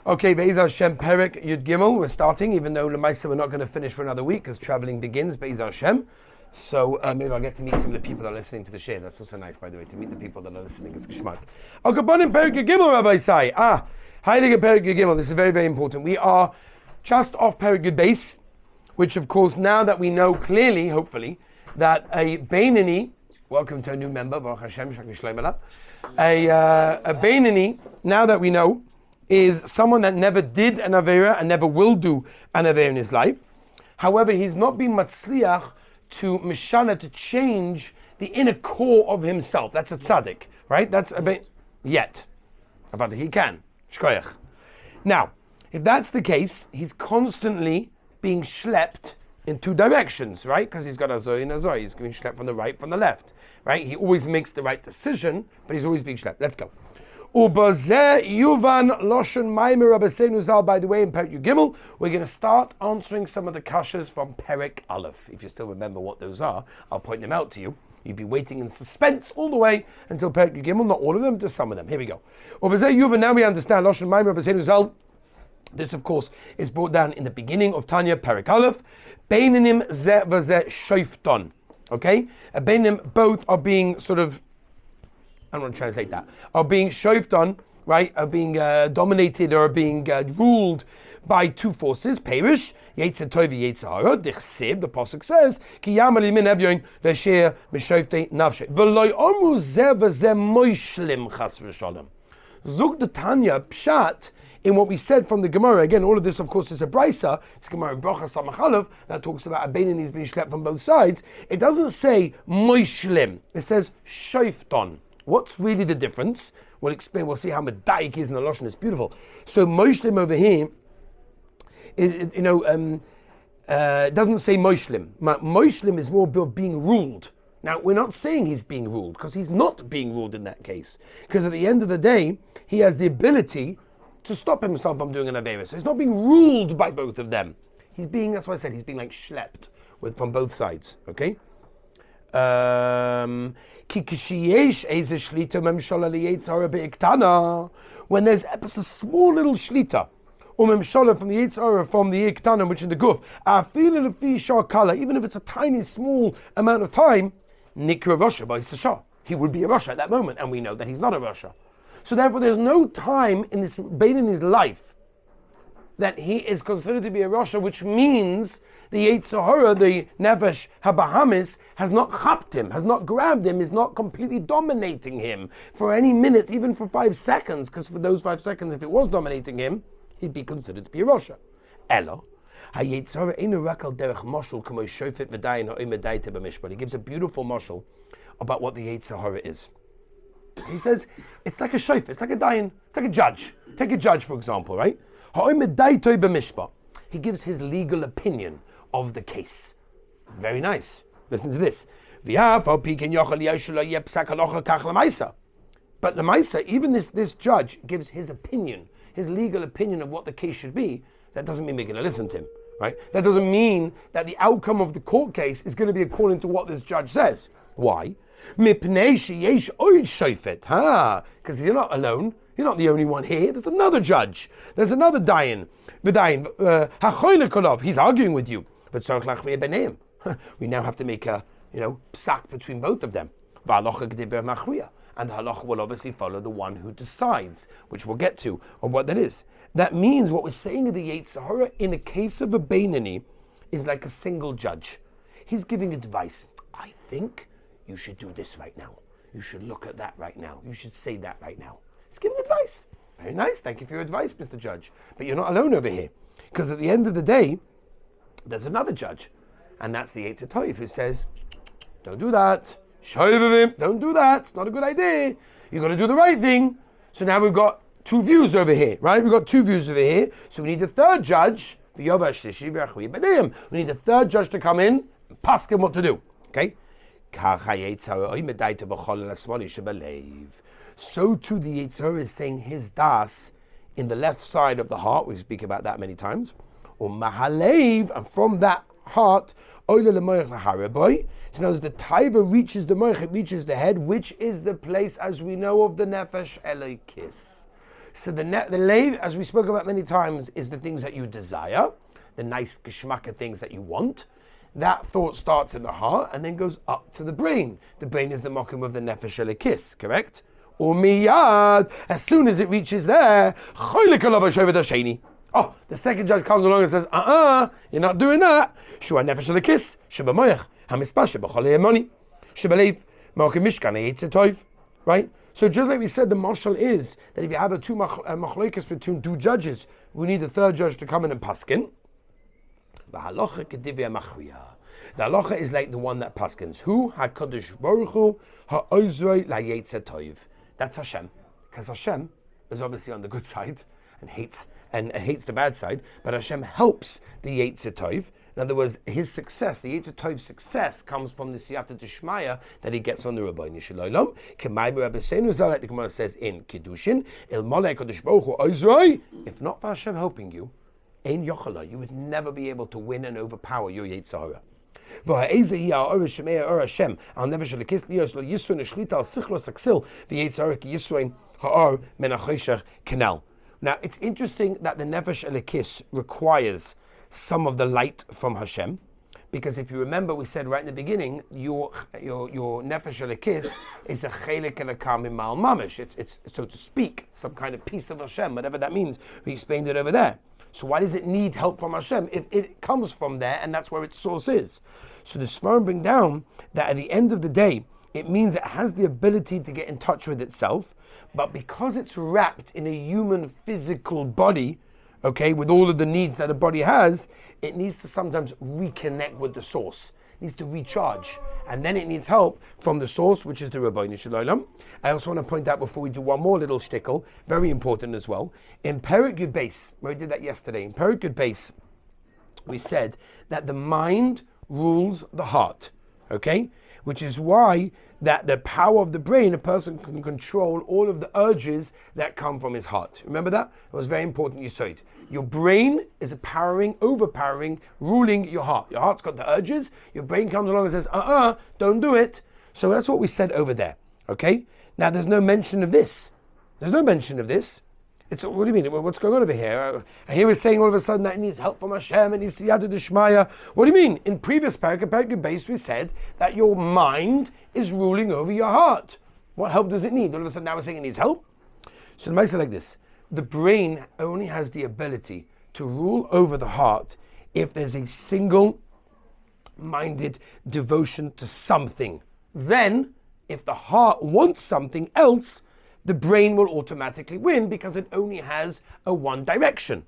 Okay, Be'ez Hashem, Perek Yud Gimel. We're starting, even though Lemaisa we're not going to finish for another week because traveling begins. Be'ez Hashem. So maybe I'll get to meet some of the people that are listening to the share. That's also nice, by the way, to meet the people that are listening. It's Geshmak. Al-Kabonim Perek Yud Gimel, Rabbi Sai. Heilige Perek Yud Gimel. This is very, very important. We are just off Perek Yud Beis, which of course, now that we know clearly, hopefully, that a Beinani, welcome to a new member, Baruch Hashem, Shakli Shleimala, a Beinani, now that we know, is someone that never did an Aveira and never will do an Aveira in his life. However, he's not been matzliach to Mishana, to change the inner core of himself. That's a tzaddik, right? That's a bit yet. But he can. Shkoyach. Now, if that's the case, he's constantly being schlepped in two directions, right? Because he's got Azoi and Azoi. He's being schlepped from the right, from the left, right? He always makes the right decision, but he's always being schlepped. Let's go. Ubazeh Yuvan Loshen Maimer Rabbeinu Zal. By the way, in Perek Yud Gimel, we're going to start answering some of the kashas from Perek Aleph. If you still remember what those are, I'll point them out to you. You'd be waiting in suspense all the way until Perek Yud Gimel. Not all of them, just some of them. Here we go. Ubazeh Yuvan. Now we understand Loshen Maimer Rabbeinu Zal. This, of course, is brought down in the beginning of Tanya, Perek Aleph. Beinanim ze v'ze shoifton. Okay? Beinim, both are being sort of, I don't want to translate that, are being shoifton, right? Are being dominated or being ruled by two forces. Perish, Yetzer Tov Yetzer Hara. Dichsib, the pasuk says, Ki yamali min evyoin l'sheir mishofte nafshe. V'loy omu ze v'ze moishlim chas v'shalom. Zug the Tanya pshat. In what we said from the Gemara, again, all of this, of course, is a brisa. It's Gemara in Bracha Samach Aleph that talks about a Beinani being schlepped from both sides. It doesn't say moishlim. It says shoifton. What's really the difference? We'll explain. We'll see how Medaik is in the Lashon. It's beautiful. So moishlim over here, it doesn't say moishlim. Moishlim is more of being ruled. Now, we're not saying he's being ruled, because he's not being ruled in that case. Because at the end of the day, he has the ability to stop himself from doing an Aveira. So he's not being ruled by both of them. He's being, that's why I said, he's being like schlepped from both sides. Okay? When there's a small little shlita, from the Yetzirah, from the Iktana, which in the Guf, even if it's a tiny, small amount of time, Nikra Rasha by Sashah. He would be a Rasha at that moment, and we know that he's not a Rasha. So therefore, there's no time in this Beinani's life that he is considered to be a Rasha, which means the Yetzer Hara, the Nefesh HaBahamis, has not chapped him, has not grabbed him, is not completely dominating him for any minute, even for 5 seconds, because for those 5 seconds, if it was dominating him, he'd be considered to be a Rasha. Elo. He gives a beautiful mashal about what the Yetzer Hara is. He says, it's like a shofar, it's like a dayan, it's like a judge. Take a judge, for example, right? He gives his legal opinion of the case. Very nice. Listen to this. But the Maisa, even this judge gives his opinion, his legal opinion of what the case should be. That doesn't mean we're going to listen to him, right? That doesn't mean that the outcome of the court case is going to be according to what this judge says. Why? Because you're not alone. You're not the only one here. There's another judge. There's another dayan. He's arguing with you. We now have to make a psak between both of them. And the halacha will obviously follow the one who decides, which we'll get to, or what that is. That means what we're saying in the Yetzer Hara, in a case of a Beinani, is like a single judge. He's giving advice. I think you should do this right now. You should look at that right now. You should say that right now. He's giving advice. Very nice. Thank you for your advice, Mr. Judge. But you're not alone over here. Because at the end of the day, there's another judge. And that's the Yetzer Tov, who says, don't do that. Don't do that. It's not a good idea. You've got to do the right thing. So now we've got two views over here, right? We've got two views over here. So we need a third judge. We need a third judge to come in and ask him what to do. Okay? So too the Yetzer Hara is saying his das in the left side of the heart. We speak about that many times. And from that heart, so now as the taiva reaches the moich, it reaches the head, which is the place, as we know, of the nefesh elokis. So the leiv, as we spoke about many times, is the things that you desire, the nice geschmacka things that you want. That thought starts in the heart and then goes up to the brain. The brain is the mokum of the nefesh elokis, correct? Umiyad, as soon as it reaches there, oh, the second judge comes along and says, you're not doing that. Shua nefesh elokis, shebamoyach, hamispah shebacholei emoni, shebaleiv, mokum mishkan yitzetoiv, right? So just like we said, the marshal is that if you have a two machlokes between two judges, we need a third judge to come in and paskin. The halacha is like the one that paskins. Who? HaKadosh Baruch Hu ha'ozroi la'yetzer tov. That's Hashem, because Hashem is obviously on the good side and hates the bad side, but Hashem helps the yetzer tov. In other words, his success, the yetzer tov's success, comes from the siyata d'shmaya that he gets from the Rabbeinu Shalom. K'mayim Rabbi Seinu Zal, like the Gemara says in Kiddushin, Il Malei HaKadosh Baruch Hu ha'ozroi. If not for Hashem helping you, Ein Yochela, you would never be able to win and overpower your Yetzer Hara. Now it's interesting that the Nefesh Elokis requires some of the light from Hashem, because if you remember, we said right in the beginning, your Nefesh Elokis is a chelik elokam imal mamish. It's so to speak, some kind of piece of Hashem, whatever that means. We explained it over there. So why does it need help from Hashem if it comes from there and that's where its source is? So the Sfarim bring down that at the end of the day, it means it has the ability to get in touch with itself, but because it's wrapped in a human physical body, okay, with all of the needs that a body has, it needs to sometimes reconnect with the source. It needs to recharge. And then it needs help from the source, which is the Rabbeinu Shalom. I also want to point out before we do one more little shtickle, very important as well. In Perek Yud Beis, we did that yesterday, in Perek Yud Beis, we said that the mind rules the heart, okay? Which is why that the power of the brain, a person can control all of the urges that come from his heart. Remember that? It was very important you said. Your brain is overpowering, ruling your heart. Your heart's got the urges, your brain comes along and says, don't do it. So that's what we said over there, okay? Now there's no mention of this. There's no mention of this. It's, what do you mean? What's going on over here? Here we're saying all of a sudden that it needs help from Hashem, it needs siyata d'shmaya. What do you mean? In previous Perek Base, we said that your mind is ruling over your heart. What help does it need? All of a sudden now we're saying it needs help? So the might say like this. The brain only has the ability to rule over the heart if there's a single-minded devotion to something. Then, if the heart wants something else, the brain will automatically win because it only has a one direction.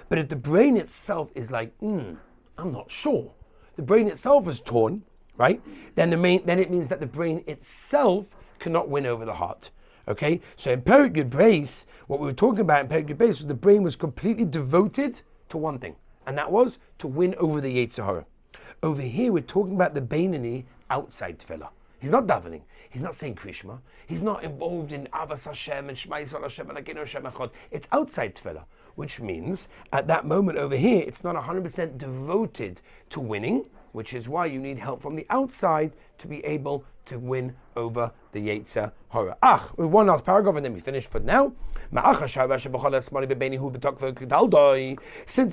But if the brain itself is like, I'm not sure, the brain itself is torn, right? Then it means that the brain itself cannot win over the heart. Okay, so in Perek Yud Beis, what we were talking about in Perek Yud Beis was the brain was completely devoted to one thing, and that was to win over the Yetzer Hara. Over here, we're talking about the Beinani outside Tefillah. He's not davening. He's not saying Krishma. He's not involved in Avas Hashem and Shema Yisrael Hashem and Agenu Hashem Echad. It's outside Tefillah, which means at that moment over here, it's not 100% devoted to winning, which is why you need help from the outside to be able to win over the Yetzer Hara. One last paragraph and then we finish for now. Since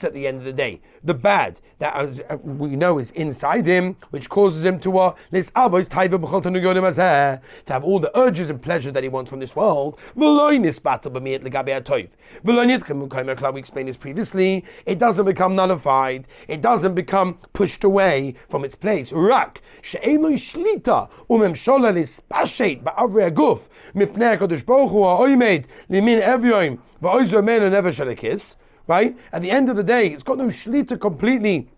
at the end of the day, the bad that we know is inside him, which causes him to have all the urges and pleasures that he wants from this world. We explained this previously. It doesn't become nullified. It doesn't become pushed away from its place. Right? At the end of the day, it's got no shlita completely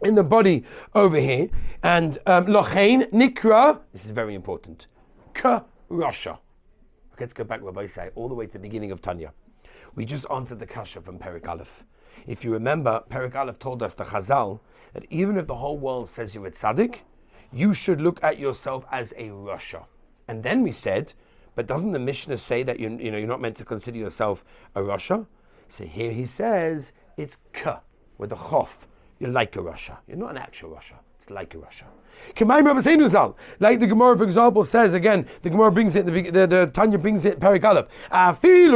in the body over here. And lochein nikra, this is very important, ka rasha. Okay, let's go back, Rabbi say, all the way to the beginning of Tanya. We just answered the kasha from Perek Aleph. If you remember, Perek Aleph told us, the Chazal, that even if the whole world says you're a tzaddik, you should look at yourself as a rasha. And then we said, but doesn't the Mishnah say that you're not meant to consider yourself a rasha? So here he says it's ka with a chof. You're like a rasha. You're not an actual rasha. It's like a Russia. Like the Gemara, for example, says again. The Gemara brings it. The Tanya brings it. Perek Aleph. Even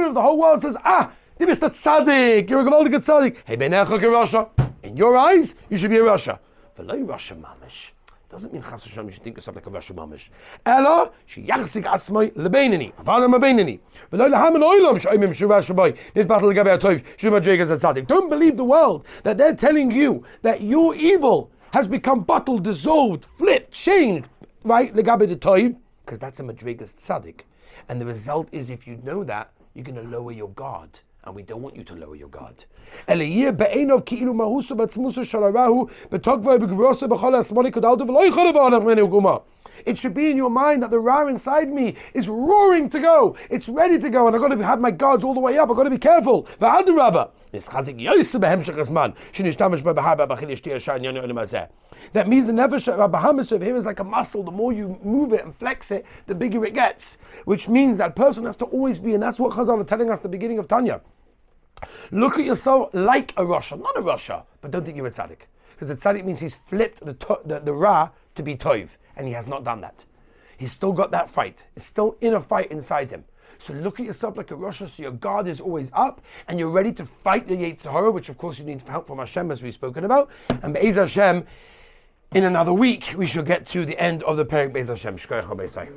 if the whole world says, du bist a tzaddik, you're a gewaldiger tzaddik. Hey, beinecha Russia. In your eyes, you should be a Russia. V'loi Russia mamish. Doesn't mean chas v'shalom you should think yourself like a Russia mamish. Ela sheyachzik atzmai lebeinani, avalam lebeinani. V'loi lahamen oilam she'oimim shuvah shabai. Nit batal legabei atoiv shumadregas atzadik. Don't believe the world that they're telling you that your evil has become bottled, dissolved, flipped, changed, right? Legabei the toiv, because that's a madregas tzaddik. And the result is, if you know that, you're going to lower your guard. And we don't want you to lower your guard. It should be in your mind that the Ra inside me is roaring to go. It's ready to go, and I've got to have my guards all the way up. I've got to be careful. That means the nefesh bahamis of him is like a muscle. The more you move it and flex it, the bigger it gets. Which means that person has to always be, and that's what Chazal are telling us at the beginning of Tanya. Look at yourself like a Rasha, not a Rasha, but don't think you're a tzaddik. Because a tzaddik means he's flipped the Ra to be toiv, and he has not done that. He's still got that fight. It's still in a fight inside him. So look at yourself like a Rasha, so your guard is always up, and you're ready to fight the Yetzer Hara, which of course you need help from Hashem, as we've spoken about. And Be'ez Hashem, in another week, we shall get to the end of the Perek Be'ez Hashem. Shkoyach HaBeisai.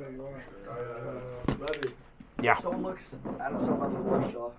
Yeah. Someone looks at himself as a Russia.